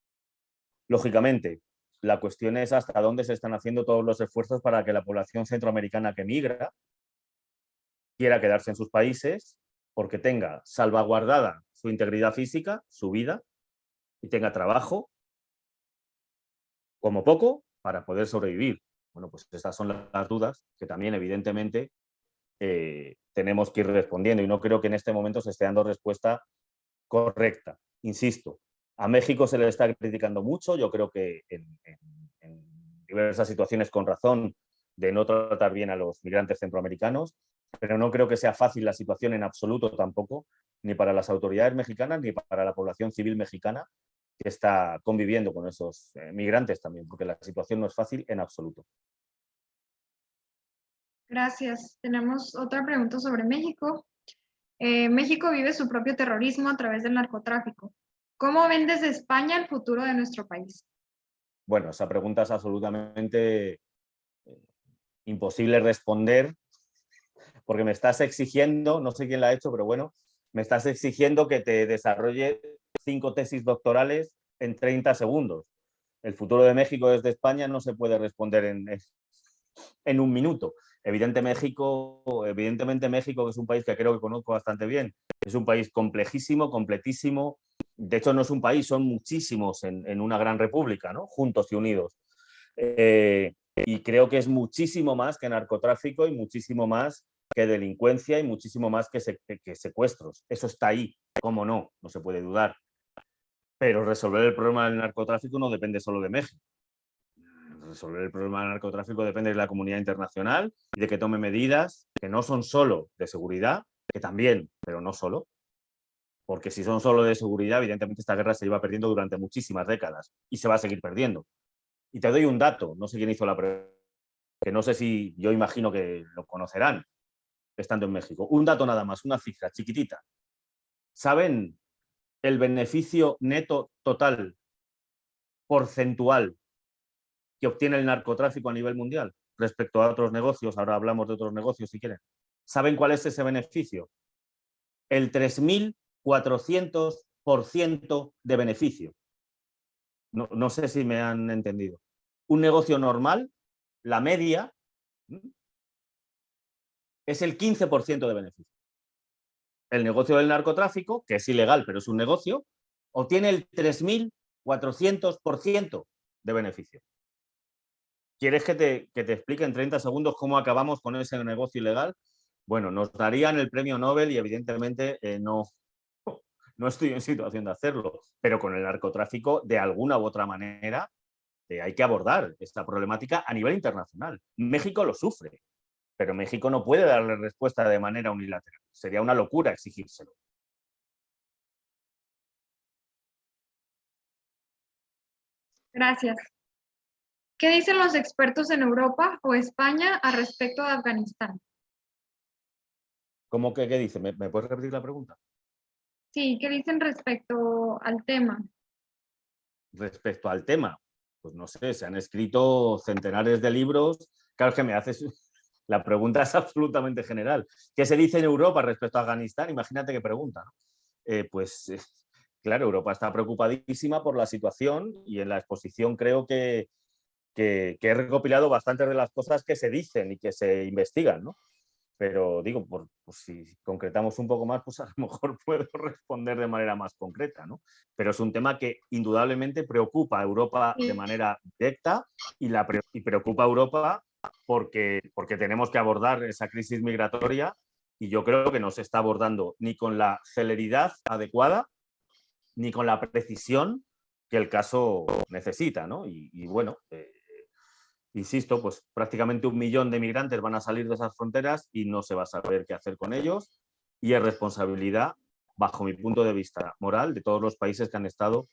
Lógicamente, la cuestión es hasta dónde se están haciendo todos los esfuerzos para que la población centroamericana que migra quiera quedarse en sus países porque tenga salvaguardada su integridad física, su vida, y tenga trabajo, como poco, para poder sobrevivir. Bueno, pues estas son las dudas que también, evidentemente, tenemos que ir respondiendo y no creo que en este momento se esté dando respuesta correcta. Insisto, a México se le está criticando mucho, yo creo que en diversas situaciones con razón de no tratar bien a los migrantes centroamericanos, pero no creo que sea fácil la situación en absoluto tampoco, ni para las autoridades mexicanas ni para la población civil mexicana que está conviviendo con esos migrantes también, porque la situación no es fácil en absoluto. Gracias. Tenemos otra pregunta sobre México. México vive su propio terrorismo a través del narcotráfico. ¿Cómo ven desde España el futuro de nuestro país? Bueno, esa pregunta es absolutamente imposible responder porque me estás exigiendo, no sé quién la ha hecho, pero bueno, me estás exigiendo que te desarrolle 5 tesis doctorales en 30 segundos. El futuro de México desde España no se puede responder en un minuto. Evidentemente México, que es un país que creo que conozco bastante bien, es un país complejísimo, completísimo. De hecho, no es un país, son muchísimos en una gran república, ¿no? Juntos y unidos. Y creo que es muchísimo más que narcotráfico y muchísimo más que delincuencia y muchísimo más que secuestros. Eso está ahí, cómo no, no se puede dudar. Pero resolver el problema del narcotráfico no depende solo de México. Resolver el problema del narcotráfico depende de la comunidad internacional y de que tome medidas que no son solo de seguridad, que también, pero no solo. Porque si son solo de seguridad, evidentemente esta guerra se lleva perdiendo durante muchísimas décadas y se va a seguir perdiendo. Y te doy un dato, no sé quién hizo la pregunta, que no sé si yo imagino que lo conocerán estando en México. Un dato nada más, una cifra chiquitita. ¿Saben el beneficio neto total porcentual que obtiene el narcotráfico a nivel mundial respecto a otros negocios? Ahora hablamos de otros negocios si quieren. ¿Saben cuál es ese beneficio? El 3.400% de beneficio. No sé si me han entendido. Un negocio normal, la media Es el 15% de beneficio. El negocio del narcotráfico, que es ilegal, pero es un negocio, obtiene el 3.400% de beneficio. ¿Quieres que te explique en 30 segundos cómo acabamos con ese negocio ilegal? Bueno, nos darían el premio Nobel y evidentemente no estoy en situación de hacerlo, pero con el narcotráfico, de alguna u otra manera, hay que abordar esta problemática a nivel internacional. México lo sufre, pero México no puede darle respuesta de manera unilateral. Sería una locura exigírselo. Gracias. ¿Qué dicen los expertos en Europa o España al respecto de Afganistán? ¿Cómo que qué dice? ¿Me puedes repetir la pregunta? Sí, ¿qué dicen respecto al tema? Respecto al tema, pues no sé, se han escrito centenares de libros. Claro que me haces... La pregunta es absolutamente general. ¿Qué se dice en Europa respecto a Afganistán? Imagínate qué pregunta, ¿no? Claro, Europa está preocupadísima por la situación y en la exposición creo que he recopilado bastantes de las cosas que se dicen y que se investigan, ¿no? Pero digo, pues si concretamos un poco más, pues a lo mejor puedo responder de manera más concreta, ¿no? Pero es un tema que indudablemente preocupa a Europa de manera directa y preocupa a Europa porque tenemos que abordar esa crisis migratoria y yo creo que no se está abordando ni con la celeridad adecuada ni con la precisión que el caso necesita, ¿no? Y bueno, insisto, pues prácticamente 1 millón de migrantes van a salir de esas fronteras y no se va a saber qué hacer con ellos. Y es responsabilidad, bajo mi punto de vista moral, de todos los países que han estado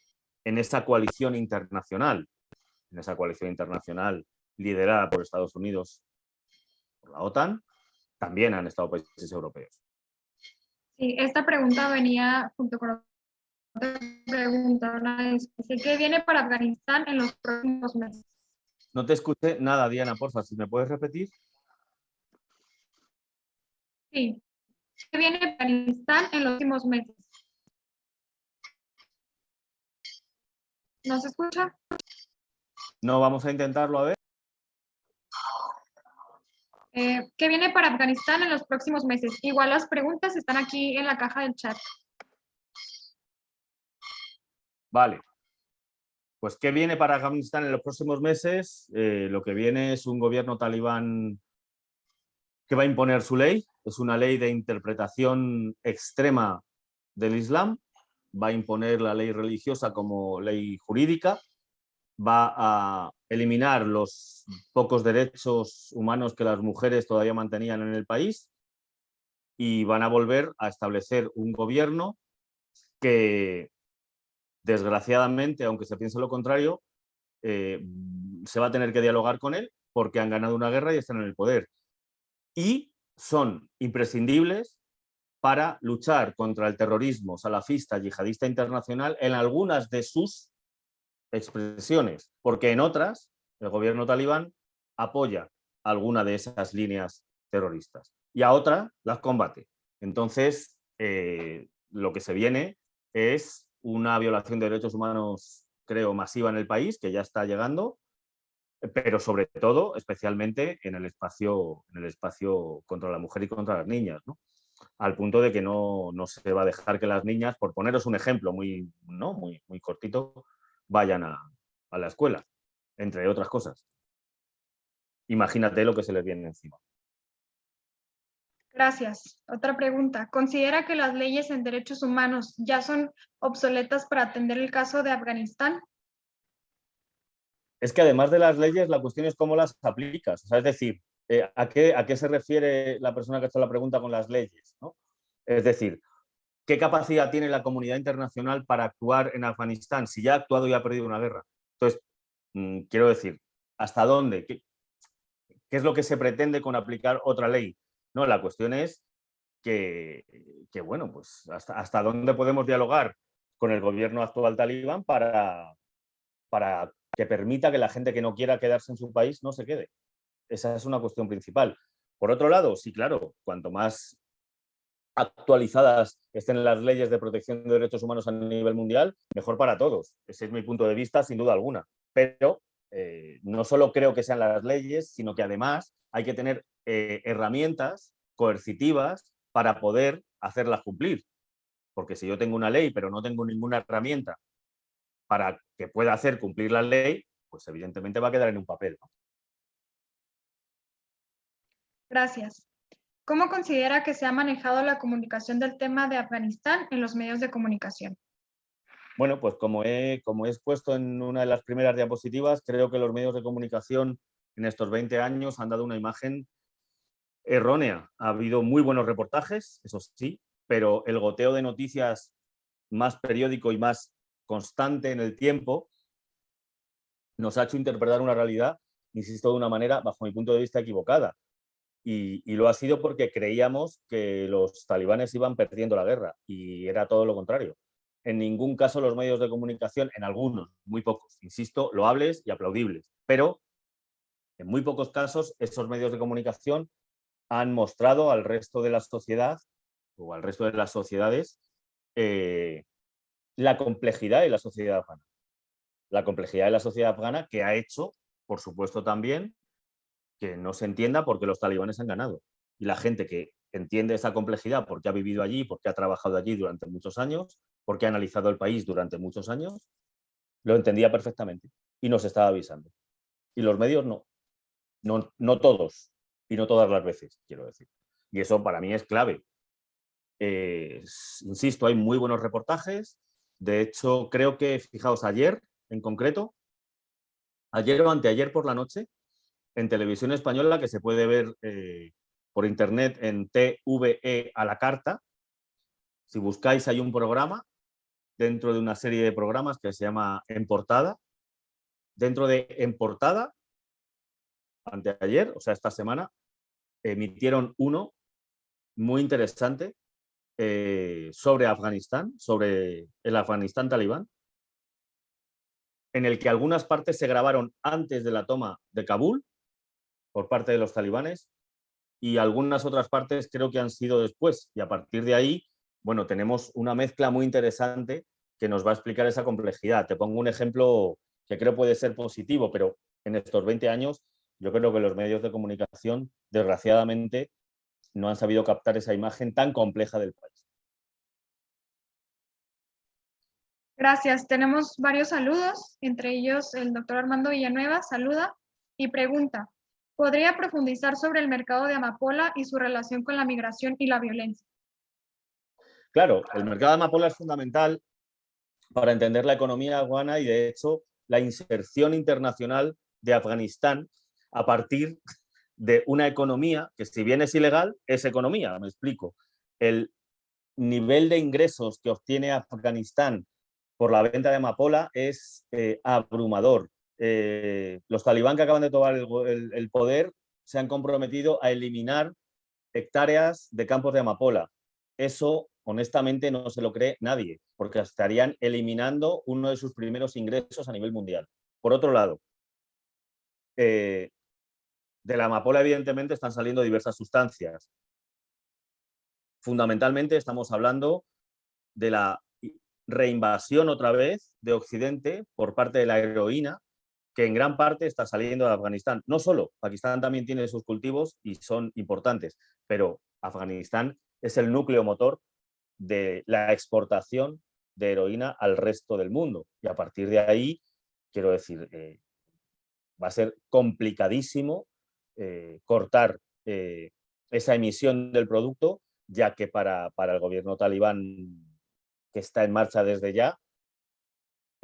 en esa coalición internacional, liderada por Estados Unidos, por la OTAN, también han estado países europeos. Sí, esta pregunta venía junto con otra pregunta. ¿Qué viene para Afganistán en los próximos meses? No te escuché nada, Diana, porfa, si me puedes repetir. Sí, ¿qué viene para Afganistán en los próximos meses? ¿No se escucha? No, vamos a intentarlo a ver. ¿Qué viene para Afganistán en los próximos meses? Igual las preguntas están aquí en la caja del chat. Vale. Pues, ¿qué viene para Afganistán en los próximos meses? Lo que viene es un gobierno talibán que va a imponer su ley. Es una ley de interpretación extrema del Islam. Va a imponer la ley religiosa como ley jurídica. Va a eliminar los pocos derechos humanos que las mujeres todavía mantenían en el país y van a volver a establecer un gobierno que, desgraciadamente, aunque se piense lo contrario, se va a tener que dialogar con él porque han ganado una guerra y están en el poder. Y son imprescindibles para luchar contra el terrorismo salafista yihadista internacional en algunas de sus expresiones, porque en otras el gobierno talibán apoya alguna de esas líneas terroristas y a otras las combate. Entonces, lo que se viene es una violación de derechos humanos, creo, masiva en el país, que ya está llegando, pero sobre todo, especialmente en el espacio contra la mujer y contra las niñas, ¿no? Al punto de que no se va a dejar que las niñas, por poneros un ejemplo muy cortito, vayan a la escuela, entre otras cosas. Imagínate lo que se les viene encima. Gracias. Otra pregunta. ¿Considera que las leyes en derechos humanos ya son obsoletas para atender el caso de Afganistán? Es que además de las leyes, la cuestión es cómo las aplicas. O sea, es decir, ¿a qué se refiere la persona que ha hecho la pregunta con las leyes, ¿no? Es decir, ¿qué capacidad tiene la comunidad internacional para actuar en Afganistán si ya ha actuado y ha perdido una guerra? Entonces, quiero decir, ¿hasta dónde? ¿Qué es lo que se pretende con aplicar otra ley? No, la cuestión es que bueno, pues hasta dónde podemos dialogar con el gobierno actual talibán para que permita que la gente que no quiera quedarse en su país no se quede. Esa es una cuestión principal. Por otro lado, sí, claro, cuanto más actualizadas estén las leyes de protección de derechos humanos a nivel mundial, mejor para todos. Ese es mi punto de vista, sin duda alguna. Pero no solo creo que sean las leyes, sino que además hay que tener herramientas coercitivas para poder hacerlas cumplir. Porque si yo tengo una ley, pero no tengo ninguna herramienta para que pueda hacer cumplir la ley, pues evidentemente va a quedar en un papel, ¿no? Gracias. ¿Cómo considera que se ha manejado la comunicación del tema de Afganistán en los medios de comunicación? Bueno, pues como he expuesto en una de las primeras diapositivas, creo que los medios de comunicación en estos 20 años han dado una imagen errónea. Ha habido muy buenos reportajes, eso sí, pero el goteo de noticias más periódico y más constante en el tiempo nos ha hecho interpretar una realidad, insisto, de una manera, bajo mi punto de vista, equivocada. Y lo ha sido porque creíamos que los talibanes iban perdiendo la guerra y era todo lo contrario. En ningún caso los medios de comunicación, en algunos, muy pocos, insisto, loables y aplaudibles, pero en muy pocos casos esos medios de comunicación han mostrado al resto de la sociedad o al resto de las sociedades la complejidad de la sociedad afgana. La complejidad de la sociedad afgana que ha hecho, por supuesto, también que no se entienda por qué los talibanes han ganado. Y la gente que entiende esa complejidad porque ha vivido allí, porque ha trabajado allí durante muchos años, porque ha analizado el país durante muchos años, lo entendía perfectamente y nos estaba avisando. Y los medios no. No todos y no todas las veces, quiero decir. Y eso para mí es clave. Insisto, hay muy buenos reportajes. De hecho, creo que, fijaos, ayer en concreto, ayer o anteayer por la noche, en televisión española, que se puede ver por internet en TVE a la carta, si buscáis hay un programa dentro de una serie de programas que se llama En Portada. Dentro de En Portada, anteayer, o sea, esta semana, emitieron uno muy interesante sobre Afganistán, sobre el Afganistán talibán, en el que algunas partes se grabaron antes de la toma de Kabul por parte de los talibanes y algunas otras partes creo que han sido después. Y a partir de ahí, bueno, tenemos una mezcla muy interesante que nos va a explicar esa complejidad. Te pongo un ejemplo que creo puede ser positivo, pero en estos 20 años yo creo que los medios de comunicación, desgraciadamente, no han sabido captar esa imagen tan compleja del país. Gracias. Tenemos varios saludos, entre ellos el doctor Armando Villanueva saluda y pregunta, ¿podría profundizar sobre el mercado de amapola y su relación con la migración y la violencia? Claro, el mercado de amapola es fundamental para entender la economía afgana y, de hecho, la inserción internacional de Afganistán a partir de una economía que, si bien es ilegal, es economía. Me explico. El nivel de ingresos que obtiene Afganistán por la venta de amapola es abrumador. Los talibán que acaban de tomar el poder se han comprometido a eliminar hectáreas de campos de amapola. Eso, honestamente, no se lo cree nadie, porque estarían eliminando uno de sus primeros ingresos a nivel mundial. Por otro lado, de la amapola, evidentemente, están saliendo diversas sustancias. Fundamentalmente, estamos hablando de la reinvasión otra vez de Occidente por parte de la heroína, que en gran parte está saliendo de Afganistán. No solo, Pakistán también tiene sus cultivos y son importantes, pero Afganistán es el núcleo motor de la exportación de heroína al resto del mundo. Y a partir de ahí, quiero decir, va a ser complicadísimo cortar esa emisión del producto, ya que para el gobierno talibán que está en marcha desde ya,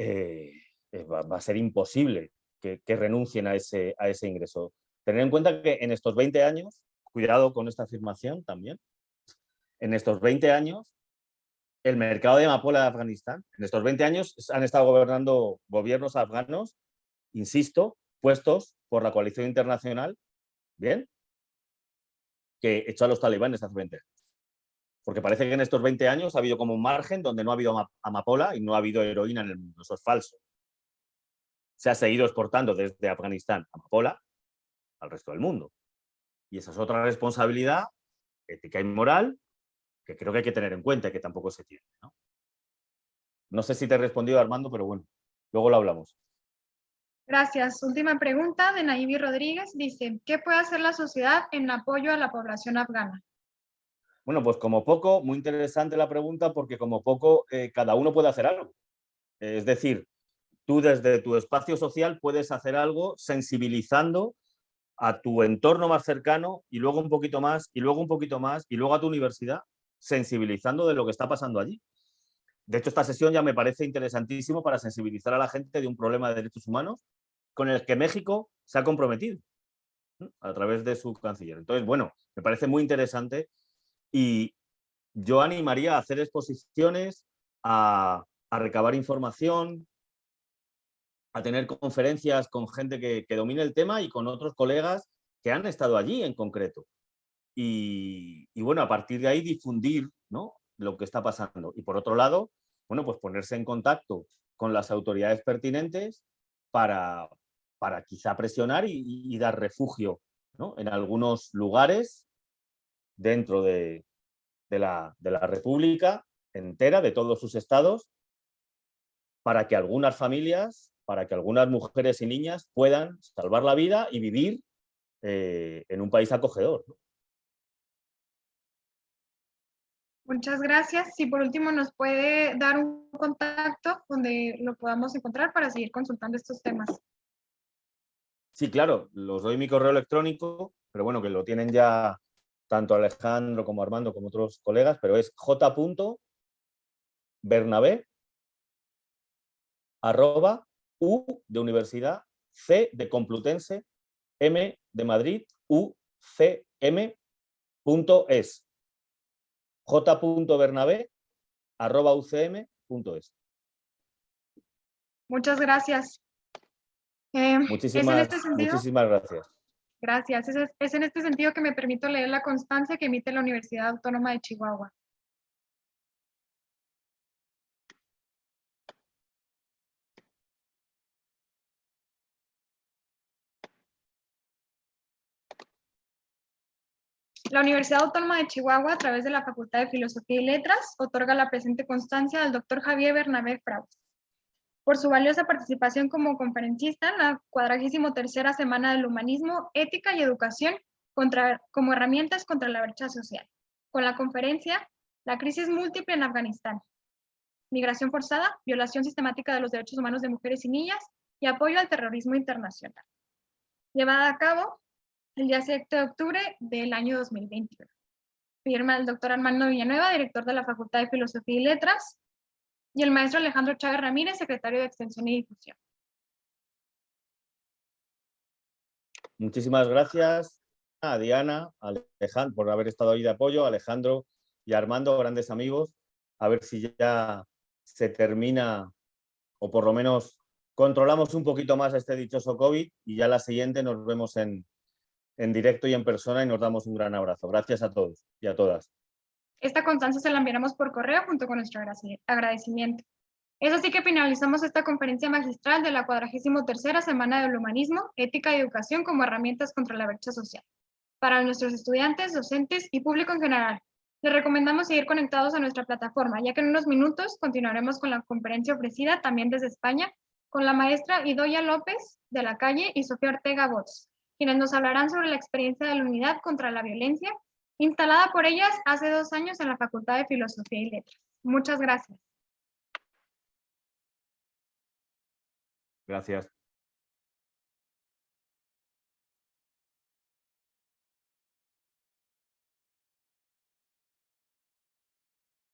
va a ser imposible que renuncien a ese ingreso. Tener en cuenta que en estos 20 años, cuidado con esta afirmación también, en estos 20 años, el mercado de amapola de Afganistán, en estos 20 años han estado gobernando gobiernos afganos, insisto, puestos por la coalición internacional, ¿bien?, que echó a los talibanes hace 20 años. Porque parece que en estos 20 años ha habido como un margen donde no ha habido amapola y no ha habido heroína en el mundo. Eso es falso. Se ha seguido exportando desde Afganistán amapola al resto del mundo. Y esa es otra responsabilidad ética y moral que creo que hay que tener en cuenta y que tampoco se tiene, ¿no? No sé si te he respondido, Armando, pero bueno, luego lo hablamos. Gracias. Última pregunta de Naivi Rodríguez. Dice, ¿qué puede hacer la sociedad en apoyo a la población afgana? Bueno, pues como poco, muy interesante la pregunta, porque como poco cada uno puede hacer algo. Es decir, tú desde tu espacio social puedes hacer algo sensibilizando a tu entorno más cercano y luego un poquito más y luego un poquito más y luego a tu universidad, sensibilizando de lo que está pasando allí. De hecho, esta sesión ya me parece interesantísimo para sensibilizar a la gente de un problema de derechos humanos con el que México se ha comprometido a través de su canciller. Entonces, bueno, me parece muy interesante y yo animaría a hacer exposiciones, a recabar información, a tener conferencias con gente que domine el tema y con otros colegas que han estado allí en concreto. Y bueno, a partir de ahí difundir, ¿no?, lo que está pasando. Y por otro lado, bueno, pues ponerse en contacto con las autoridades pertinentes para, quizá presionar y dar refugio, ¿no?, en algunos lugares dentro de la República entera, de todos sus estados, para que algunas familias, para que algunas mujeres y niñas puedan salvar la vida y vivir en un país acogedor, ¿no? Muchas gracias. Si por último nos puede dar un contacto donde lo podamos encontrar para seguir consultando estos temas. Sí, claro, los doy mi correo electrónico, pero bueno, que lo tienen ya tanto Alejandro como Armando como otros colegas, pero es j.bernabé@u de universidad, c de Complutense, m de Madrid, ucm.es. j.bernabé@ucm.es. Muchas gracias. Es en este sentido, Muchísimas gracias. gracias. Es en este sentido que me permito leer la constancia que emite la Universidad Autónoma de Chihuahua. La Universidad Autónoma de Chihuahua, a través de la Facultad de Filosofía y Letras, otorga la presente constancia al Dr. Javier Bernabé Fraus por su valiosa participación como conferencista en la 43ª Semana del Humanismo, Ética y Educación como herramientas contra la brecha social, con la conferencia La crisis múltiple en Afganistán, migración forzada, violación sistemática de los derechos humanos de mujeres y niñas y apoyo al terrorismo internacional, llevada a cabo el día 7 de octubre del año 2021. Firma el doctor Armando Villanueva, director de la Facultad de Filosofía y Letras, y el maestro Alejandro Chávez Ramírez, secretario de Extensión y Difusión. Muchísimas gracias a Diana, a Alejandro, por haber estado ahí de apoyo, a Alejandro y a Armando, grandes amigos. A ver si ya se termina, o por lo menos controlamos un poquito más este dichoso COVID, y ya la siguiente nos vemos en directo y en persona y nos damos un gran abrazo. Gracias a todos y a todas. Esta constancia se la enviaremos por correo junto con nuestro agradecimiento. Es así que finalizamos esta conferencia magistral de la 43ª Semana del Humanismo, Ética y Educación como herramientas contra la brecha social. Para nuestros estudiantes, docentes y público en general, les recomendamos seguir conectados a nuestra plataforma, ya que en unos minutos continuaremos con la conferencia ofrecida también desde España con la maestra Idoia López de la Calle y Sofía Ortega Bots, quienes nos hablarán sobre la experiencia de la unidad contra la violencia instalada por ellas hace 2 años en la Facultad de Filosofía y Letras. Muchas gracias. Gracias.